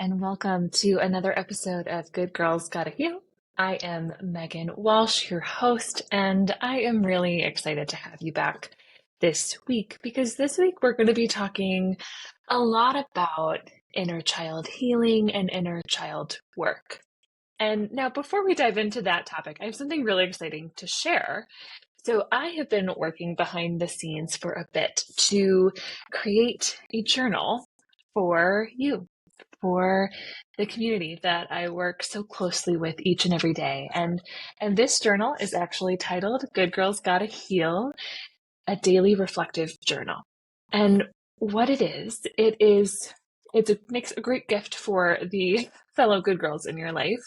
and welcome to another episode of Good Girls Gotta Heal. I am Megan Walsh, your host, and I am really excited to have you back this week because this week we're going to be talking a lot about inner child healing and inner child work. And now, before we dive into that topic, I have something really exciting to share. So, I have been working behind the scenes for a bit to create a journal for you, for the community that I work so closely with each and every day. And this journal is actually titled Good Girls Gotta Heal, a daily reflective journal. And what it makes a great gift for the fellow good girls in your life.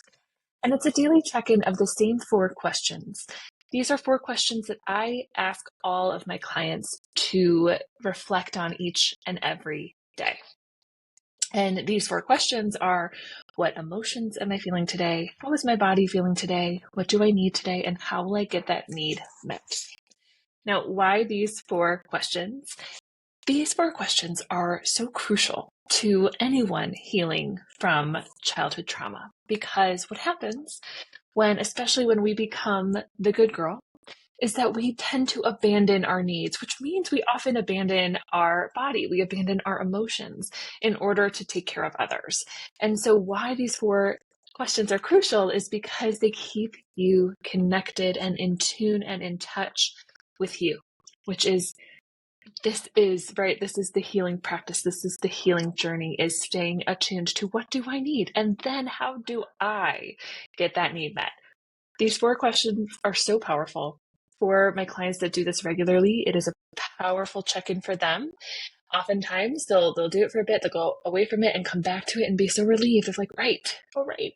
And it's a daily check-in of the same 4 questions. These are 4 questions that I ask all of my clients to reflect on each and every day. And these 4 questions are: what emotions am I feeling today? How is my body feeling today? What do I need today? And how will I get that need met? Now, why these 4 questions? These 4 questions are so crucial to anyone healing from childhood trauma, because what happens especially when we become the good girl, is that we tend to abandon our needs, which means we often abandon our body, we abandon our emotions in order to take care of others. And so why these 4 questions are crucial is because they keep you connected and in tune and in touch with you, this is the healing practice. This is the healing journey, is staying attuned to what do I need? And then how do I get that need met? These 4 questions are so powerful. For my clients that do this regularly, it is a powerful check-in for them. Oftentimes they'll do it for a bit, they'll go away from it and come back to it and be so relieved of right,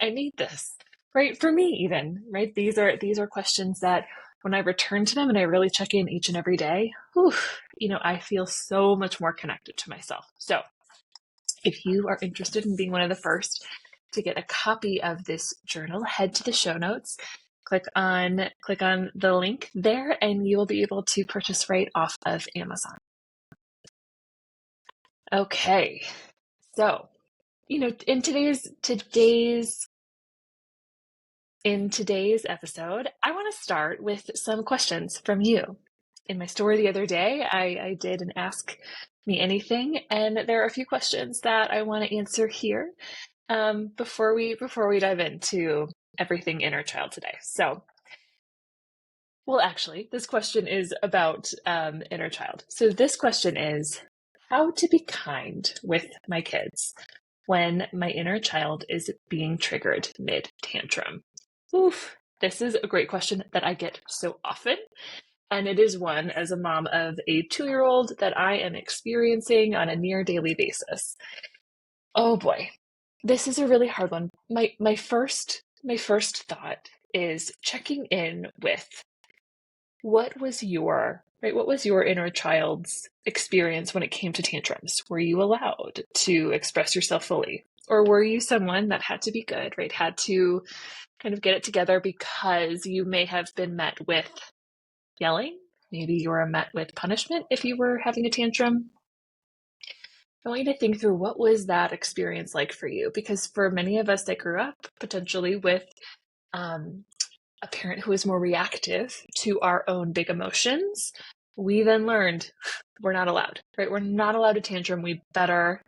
I need this. Right, for me even, right? These are questions that when I return to them and I really check in each and every day, I feel so much more connected to myself. So if you are interested in being one of the first to get a copy of this journal, head to the show notes, click on the link there, and you will be able to purchase right off of Amazon. Okay, so in today's episode, I want to start with some questions from you. In my story the other day, I did an Ask Me Anything, and there are a few questions that I want to answer here before we dive into everything inner child today. So, well, actually, this question is about inner child. So this question is: how to be kind with my kids when my inner child is being triggered mid-tantrum? Oof, this is a great question that I get so often. And it is one, as a mom of a 2-year-old, that I am experiencing on a near daily basis. Oh boy, this is a really hard one. My first thought is checking in with what was your inner child's experience when it came to tantrums? Were you allowed to express yourself fully? Or were you someone that had to be good, right? Had to kind of get it together because you may have been met with yelling. Maybe you were met with punishment if you were having a tantrum. I want you to think through, what was that experience like for you? Because for many of us that grew up potentially with a parent who is more reactive to our own big emotions, we then learned we're not allowed, right? We're not allowed a tantrum. We better,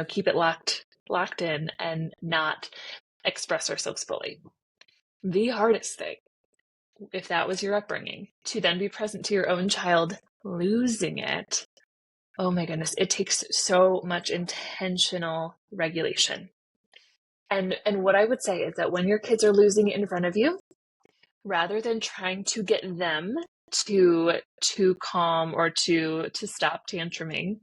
keep it locked in and not express ourselves fully. The hardest thing, if that was your upbringing, to then be present to your own child losing it. Oh my goodness, it takes so much intentional regulation. And what I would say is that when your kids are losing it in front of you, rather than trying to get them to calm or to stop tantruming,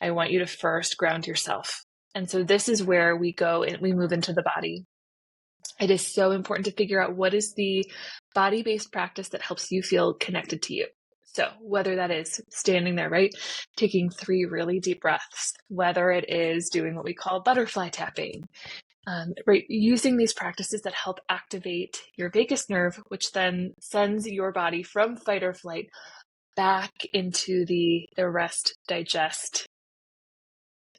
I want you to first ground yourself. And so this is where we go and we move into the body. It is so important to figure out what is the body-based practice that helps you feel connected to you. So whether that is standing there, right, taking 3 really deep breaths, whether it is doing what we call butterfly tapping, right, using these practices that help activate your vagus nerve, which then sends your body from fight or flight back into the rest, digest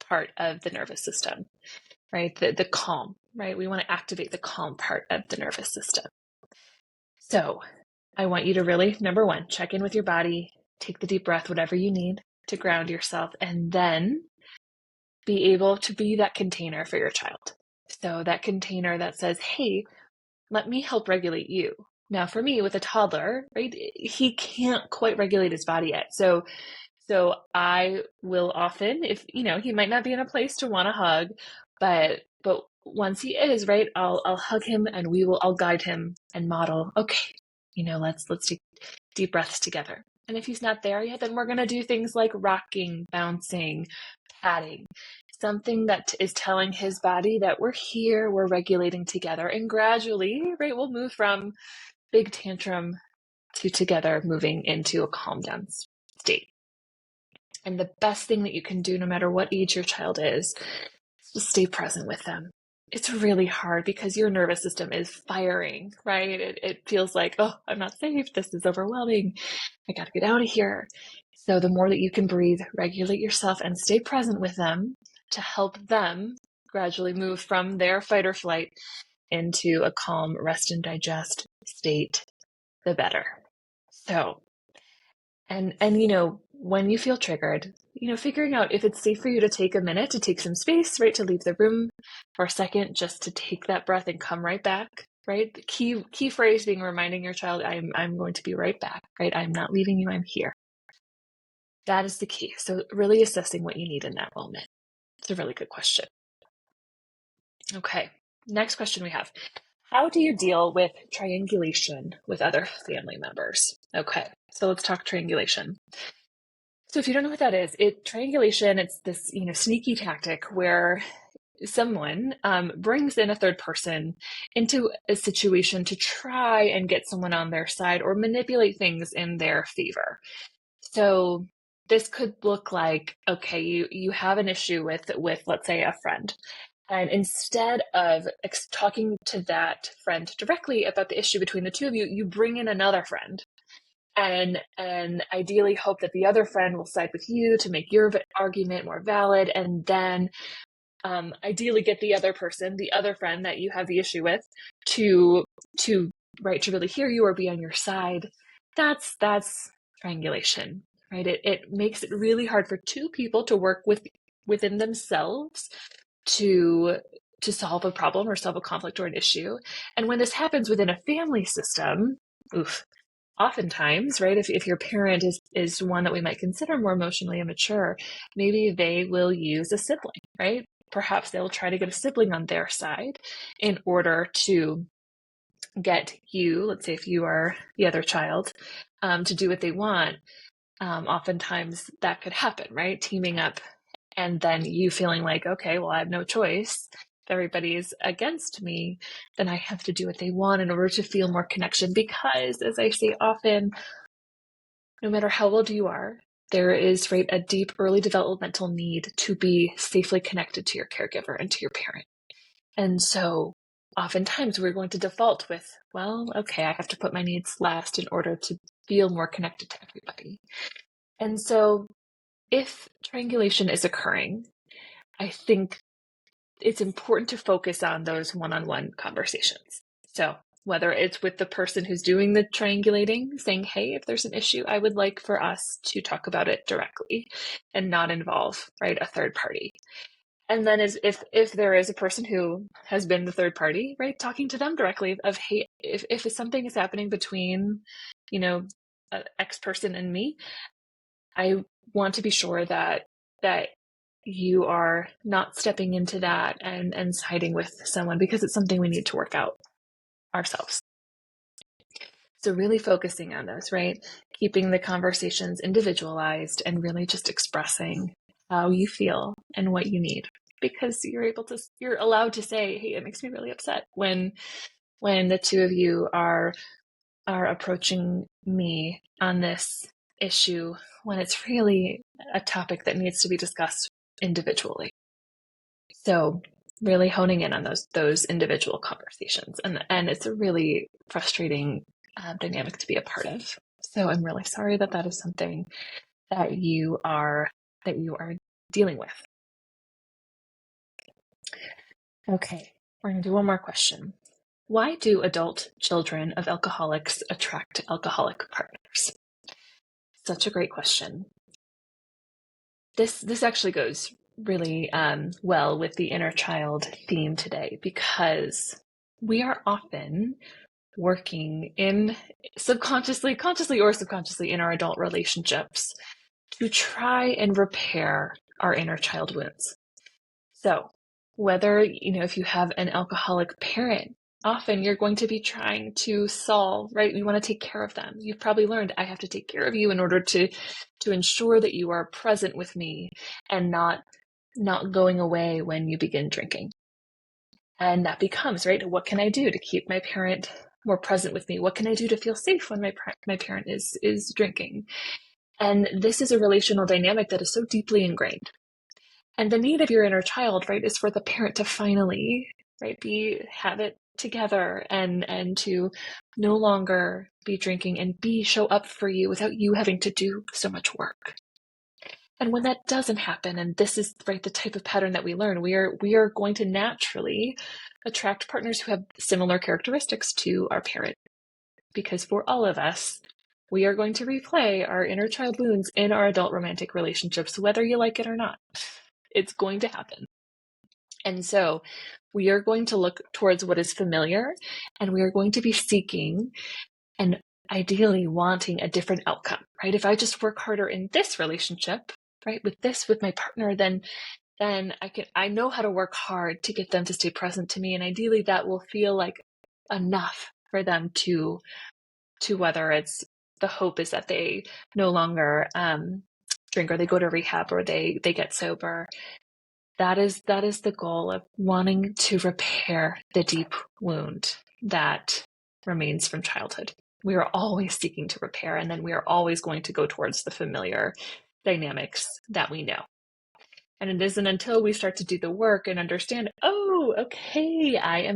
part of the nervous system. right? The calm, right? We want to activate the calm part of the nervous system. So I want you to really, number one, check in with your body, take the deep breath, whatever you need to ground yourself, and then be able to be that container for your child. So that container that says, hey, let me help regulate you. Now, for me, with a toddler, right, he can't quite regulate his body yet. So I will often, if he might not be in a place to want to hug, but once he is, right, I'll hug him and I'll guide him and model, okay, let's take deep breaths together. And if he's not there yet, then we're going to do things like rocking, bouncing, patting, something that is telling his body that we're here, we're regulating together. And gradually, right, we'll move from big tantrum to together moving into a calm down state. And the best thing that you can do, no matter what age your child is just stay present with them. It's really hard because your nervous system is firing, right? It feels like, oh, I'm not safe. This is overwhelming. I got to get out of here. So the more that you can breathe, regulate yourself, and stay present with them to help them gradually move from their fight or flight into a calm rest and digest state, the better. So, and when you feel triggered, figuring out if it's safe for you to take a minute to take some space, right, to leave the room for a second, just to take that breath and come right back, right? The key phrase being reminding your child, I'm going to be right back, right? I'm not leaving you, I'm here. That is the key. So really assessing what you need in that moment. It's a really good question. Okay, next question we have. How do you deal with triangulation with other family members? Okay, so let's talk triangulation. So if you don't know what that is, triangulation, it's this, sneaky tactic where someone brings in a third person into a situation to try and get someone on their side or manipulate things in their favor. So this could look like, okay, you have an issue with let's say a friend. And instead of talking to that friend directly about the issue between the two of you, you bring in another friend and ideally hope that the other friend will side with you to make your argument more valid, and then ideally get the other person, the other friend that you have the issue with, to really hear you or be on your side. That's triangulation, right? It makes it really hard for two people to work within themselves to solve a problem or solve a conflict or an issue. And when this happens within a family system, oftentimes, right, if your parent is one that we might consider more emotionally immature, maybe they will use a sibling, right? Perhaps they'll try to get a sibling on their side in order to get you, let's say if you are the other child, to do what they want. Oftentimes that could happen, right? Teaming up and then you feeling like, okay, well, I have no choice. If everybody's against me, then I have to do what they want in order to feel more connection. Because, as I say often, no matter how old you are, there is, right, a deep early developmental need to be safely connected to your caregiver and to your parent. And so oftentimes we're going to default with, well, okay, I have to put my needs last in order to feel more connected to everybody. And so if triangulation is occurring, I think it's important to focus on those one-on-one conversations. So whether it's with the person who's doing the triangulating, saying, hey, if there's an issue, I would like for us to talk about it directly and not involve, right, a third party. And then if there is a person who has been the third party, right, talking to them directly of, hey, if something is happening between, X person and me, I want to be sure that you are not stepping into that and siding with someone, because it's something we need to work out ourselves. So really focusing on those, right? Keeping the conversations individualized and really just expressing how you feel and what you need, because you're allowed to say, hey, it makes me really upset when the two of you are approaching me on this issue, when it's really a topic that needs to be discussed individually. So really honing in on those individual conversations, and it's a really frustrating dynamic to be a part of. So I'm really sorry that is something that you are dealing with. Okay, we're going to do one more question. Why do adult children of alcoholics attract alcoholic partners? Such a great question. This actually goes really well with the inner child theme today, because we are often working in consciously or subconsciously in our adult relationships to try and repair our inner child wounds. So whether, if you have an alcoholic parent, often you're going to be trying to solve, right? You want to take care of them. You've probably learned, I have to take care of you in order to ensure that you are present with me and not going away when you begin drinking. And that becomes, right, what can I do to keep my parent more present with me? What can I do to feel safe when my parent is drinking? And this is a relational dynamic that is so deeply ingrained. And the need of your inner child, right, is for the parent to finally, right, have it together and to no longer be drinking and show up for you without you having to do so much work. And when that doesn't happen, and this is, right, the type of pattern that we learn, we are going to naturally attract partners who have similar characteristics to our parent. Because for all of us, we are going to replay our inner child wounds in our adult romantic relationships, whether you like it or not. It's going to happen. And so we are going to look towards what is familiar, and we are going to be seeking and ideally wanting a different outcome, right? If I just work harder in this relationship, right, with my partner, then I know how to work hard to get them to stay present to me. And ideally that will feel like enough for them to whether it's the hope is that they no longer drink, or they go to rehab, or they get sober. That is the goal of wanting to repair the deep wound that remains from childhood. We are always seeking to repair, and then we are always going to go towards the familiar dynamics that we know. And it isn't until we start to do the work and understand, oh, okay, I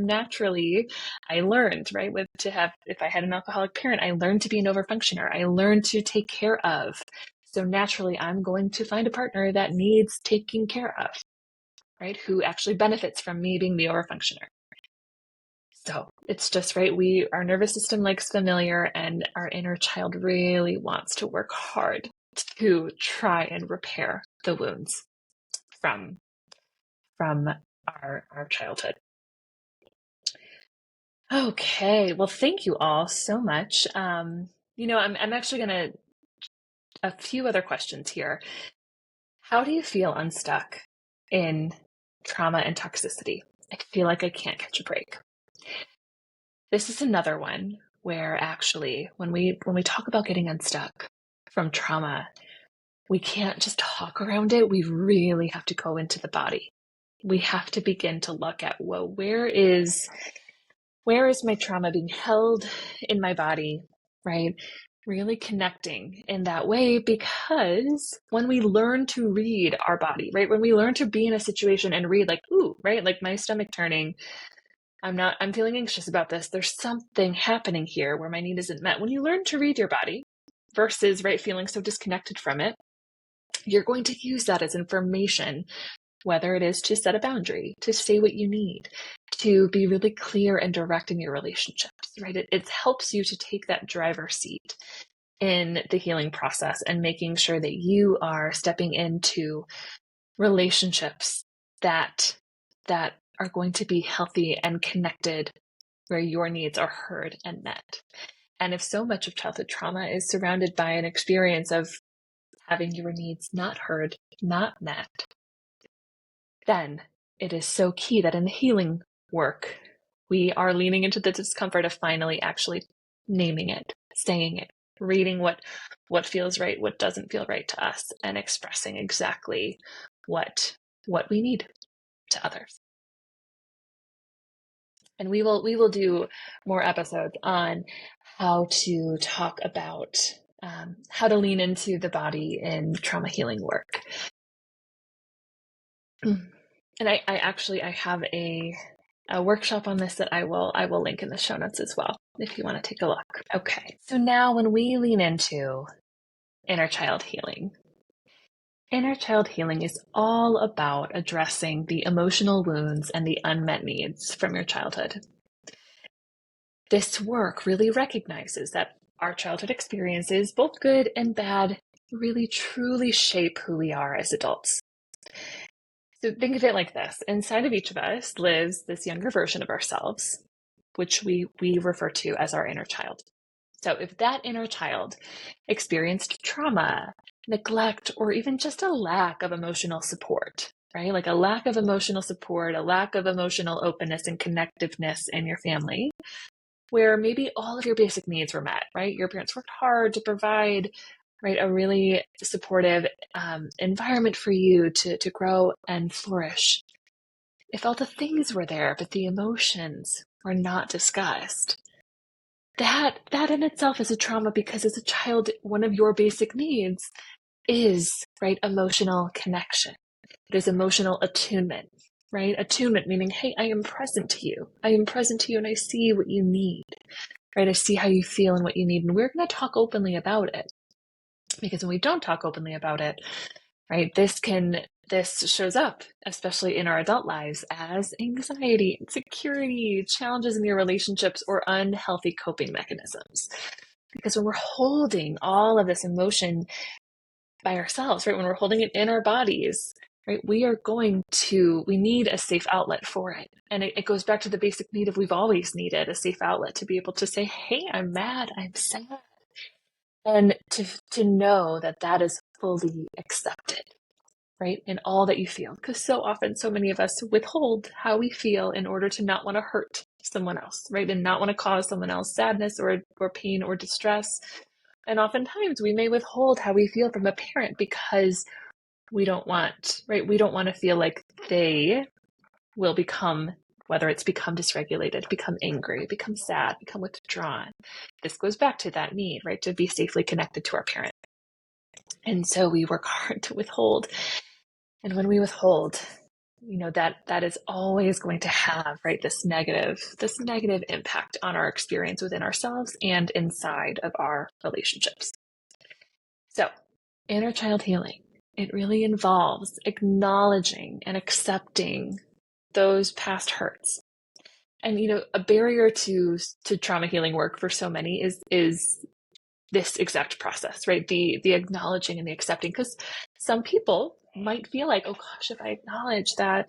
learned, right, if I had an alcoholic parent, I learned to be an overfunctioner. I learned to take care of. So naturally, I'm going to find a partner that needs taking care of, right, who actually benefits from me being the overfunctioner. So it's just, right, our nervous system likes familiar, and our inner child really wants to work hard to try and repair the wounds from our childhood. Okay, well, thank you all so much. I'm actually a few other questions here. How do you feel unstuck in trauma and toxicity? I feel like I can't catch a break. This is another one where actually, when we talk about getting unstuck from trauma, we can't just talk around it. We really have to go into the body. We have to begin to look at, well, where is my trauma being held in my body, right? Really connecting in that way, because when we learn to read our body, right? When we learn to be in a situation and read, like, ooh, right? Like, my stomach turning, I'm feeling anxious about this. There's something happening here where my need isn't met. When you learn to read your body versus, right, feeling so disconnected from it, you're going to use that as information, whether it is to set a boundary, to say what you need, to be really clear and direct in your relationships, right? It helps you to take that driver's seat in the healing process and making sure that you are stepping into relationships that are going to be healthy and connected, where your needs are heard and met. And if so much of childhood trauma is surrounded by an experience of having your needs not heard, not met, then it is so key that in the healing work, we are leaning into the discomfort of finally actually naming it, saying it, reading what feels right, what doesn't feel right to us, and expressing exactly what we need to others. And we will do more episodes on how to talk about how to lean into the body in trauma healing work. And I have a workshop on this that I will link in the show notes as well, if you want to take a look. Okay, so now when we lean into inner child healing, Inner child healing is all about addressing the emotional wounds and the unmet needs from your childhood. This work really recognizes that our childhood experiences, both good and bad, really truly shape who we are as adults. So think of it like this. Inside of each of us lives this younger version of ourselves, which we refer to as our inner child. So if that inner child experienced trauma, neglect, or even just a lack of emotional support, right? Like a lack of emotional support, a lack of emotional openness and connectiveness in your family, where maybe all of your basic needs were met, right? Your parents worked hard to provide, right, a really supportive environment for you to grow and flourish. If all the things were there, but the emotions were not discussed, that in itself is a trauma, because as a child, one of your basic needs is, right, emotional connection. It is emotional attunement, right? Attunement meaning, hey, I am present to you. I am present to you and I see what you need, right? I see how you feel and what you need. And we're going to talk openly about it, because when we don't talk openly about it, right, this shows up, especially in our adult lives, as anxiety, insecurity, challenges in your relationships, or unhealthy coping mechanisms. Because when we're holding all of this emotion by ourselves, right, when we're holding it in our bodies, right, we need a safe outlet for it. And it goes back to the basic need of we've always needed a safe outlet to be able to say, hey, I'm mad, I'm sad. And to know that that is fully accepted, right? In all that you feel. Because so often, so many of us withhold how we feel in order to not want to hurt someone else, right? And not want to cause someone else sadness or pain or distress. And oftentimes we may withhold how we feel from a parent because we don't want, right? We don't want to feel like they will become, whether it's become dysregulated, become angry, become sad, become withdrawn. This goes back to that need, right? To be safely connected to our parent. And so we work hard to withhold. And when we withhold, that is always going to have, right, this negative impact on our experience within ourselves and inside of our relationships. So inner child healing, it really involves acknowledging and accepting those past hurts. And a barrier to trauma healing work for so many is this exact process, right? The acknowledging and the accepting, because some people might feel like, oh gosh, if I acknowledge that,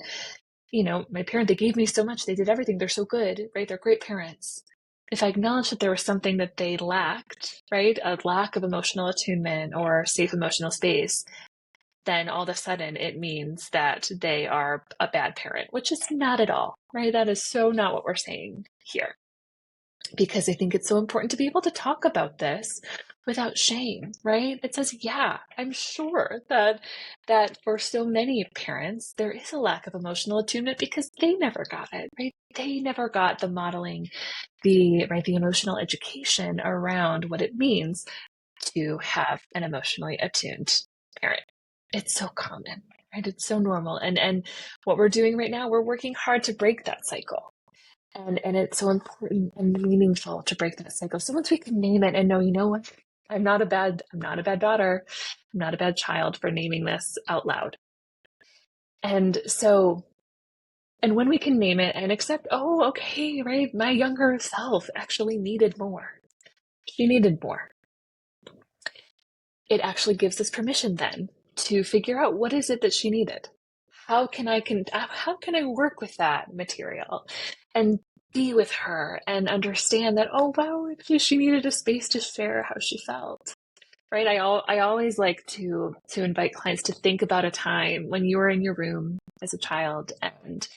my parent, they gave me so much, they did everything, they're so good, right? They're great parents. If I acknowledge that there was something that they lacked, right? A lack of emotional attunement or safe emotional space, then all of a sudden it means that they are a bad parent, which is not at all, right? That is so not what we're saying here. Because I think it's so important to be able to talk about this without shame, right? It says, yeah, I'm sure that for so many parents, there is a lack of emotional attunement because they never got it, right? They never got the modeling, the emotional education around what it means to have an emotionally attuned parent. It's so common, right? It's so normal. And what we're doing right now, we're working hard to break that cycle. And it's so important and meaningful to break that cycle. So once we can name it and know, you know what, I'm not a bad daughter. I'm not a bad child for naming this out loud. And so, and when we can name it and accept, oh, okay, right, my younger self actually needed more. She needed more. It actually gives us permission then to figure out what is it that she needed. How can I work with that material and be with her and understand that, oh, wow, she needed a space to share how she felt, right? I always like to invite clients to think about a time when you were in your room as a child and,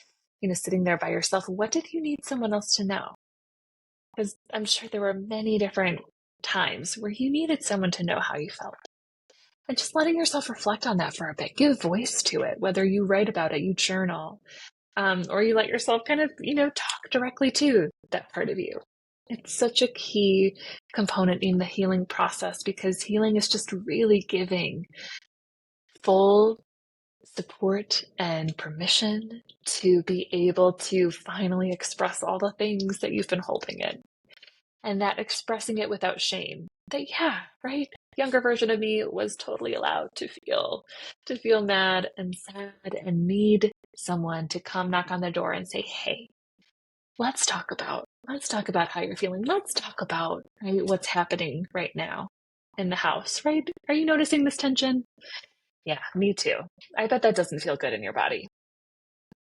sitting there by yourself. What did you need someone else to know? Because I'm sure there were many different times where you needed someone to know how you felt. And just letting yourself reflect on that for a bit, give voice to it, whether you write about it, you journal, or you let yourself kind of, talk directly to that part of you. It's such a key component in the healing process, because healing is just really giving full support and permission to be able to finally express all the things that you've been holding in. And that expressing it without shame, that, yeah, right? younger version of me was totally allowed to feel mad and sad and need someone to come knock on the door and say, hey, let's talk about how you're feeling. Let's talk about, right, what's happening right now in the house, right? Are you noticing this tension? Yeah, me too. I bet that doesn't feel good in your body.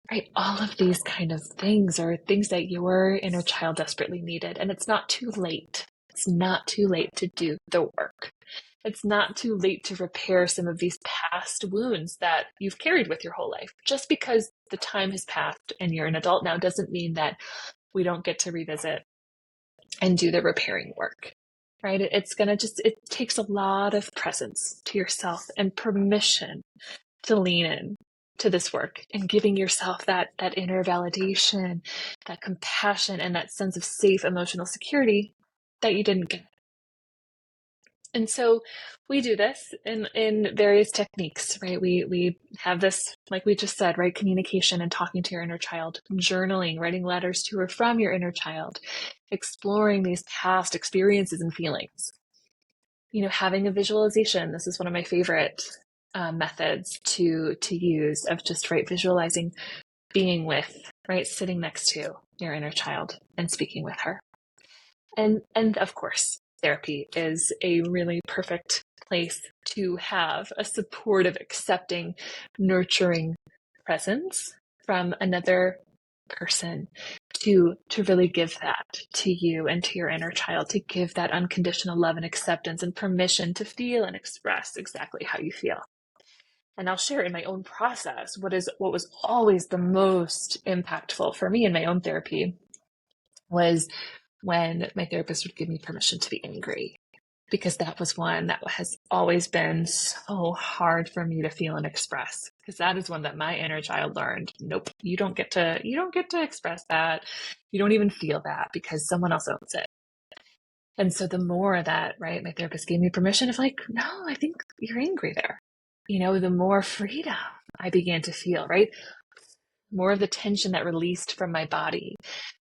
Right? All of these kind of things are things that your inner child desperately needed. And it's not too late. It's not too late to do the work. It's not too late to repair some of these past wounds that you've carried with your whole life. Just because the time has passed and you're an adult now doesn't mean that we don't get to revisit and do the repairing work, right? It takes a lot of presence to yourself and permission to lean in to this work and giving yourself that inner validation, that compassion, and that sense of safe emotional security that you didn't get. And so we do this in various techniques, right? We have this, like we just said, right? Communication and talking to your inner child, journaling, writing letters to or from your inner child, exploring these past experiences and feelings. Having a visualization. This is one of my favorite methods to use, of just, right, visualizing being with, right, sitting next to your inner child and speaking with her. And of course, therapy is a really perfect place to have a supportive, accepting, nurturing presence from another person to really give that to you and to your inner child, to give that unconditional love and acceptance and permission to feel and express exactly how you feel. And I'll share in my own process what was always the most impactful for me in my own therapy was when my therapist would give me permission to be angry, because that was one that has always been so hard for me to feel and express, because that is one that my inner child learned, nope, you don't get to express that. You don't even feel that, because someone else owns it. And so the more that, right, my therapist gave me permission of, like, no, I think you're angry there, the more freedom I began to feel, right? More of the tension that released from my body,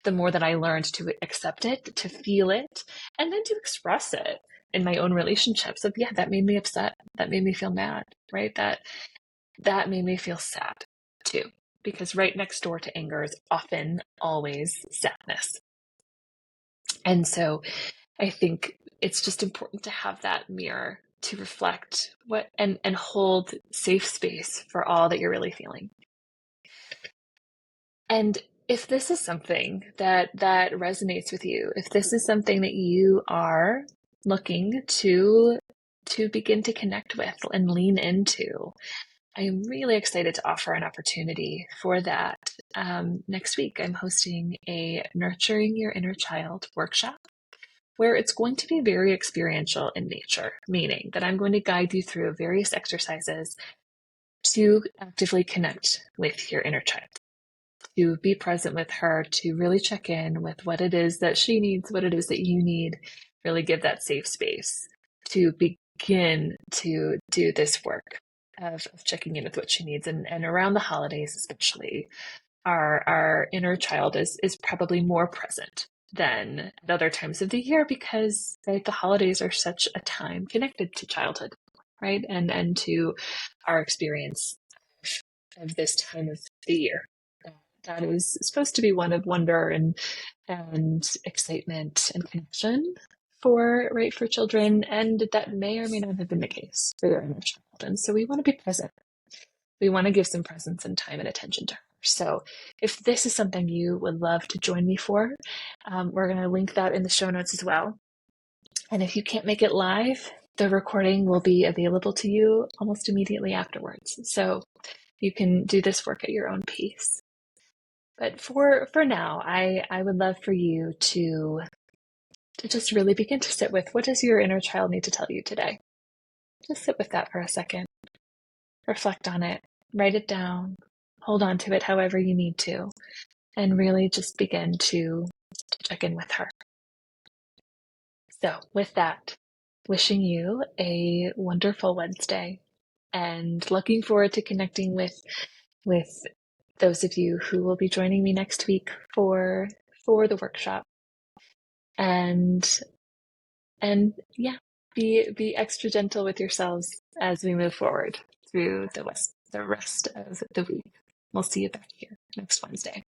the more that I learned to accept it, to feel it, and then to express it in my own relationships of, yeah, that made me upset. That made me feel mad, right? That made me feel sad too, because right next door to anger is often always sadness. And so I think it's just important to have that mirror to reflect what and hold safe space for all that you're really feeling. And if this is something that resonates with you, if this is something that you are looking to begin to connect with and lean into, I am really excited to offer an opportunity for that. Next week, I'm hosting a Nurturing Your Inner Child workshop, where it's going to be very experiential in nature, meaning that I'm going to guide you through various exercises to actively connect with your inner child, to be present with her, to really check in with what it is that she needs, what it is that you need, really give that safe space to begin to do this work of checking in with what she needs. And around the holidays, especially, our inner child is probably more present than at other times of the year, because, right, the holidays are such a time connected to childhood, right? And to our experience of this time of the year. That is supposed to be one of wonder and excitement and connection for children, and that may or may not have been the case for their inner child. And so we want to be present. We want to give some presence and time and attention to her. So if this is something you would love to join me for, we're going to link that in the show notes as well. And if you can't make it live, the recording will be available to you almost immediately afterwards. So you can do this work at your own pace. But for now, I would love for you to just really begin to sit with, what does your inner child need to tell you today? Just sit with that for a second. Reflect on it. Write it down. Hold on to it however you need to. And really just begin to check in with her. So with that, wishing you a wonderful Wednesday, and looking forward to connecting with those of you who will be joining me next week for the workshop. And yeah, be extra gentle with yourselves as we move forward through the rest of the week. We'll see you back here next Wednesday.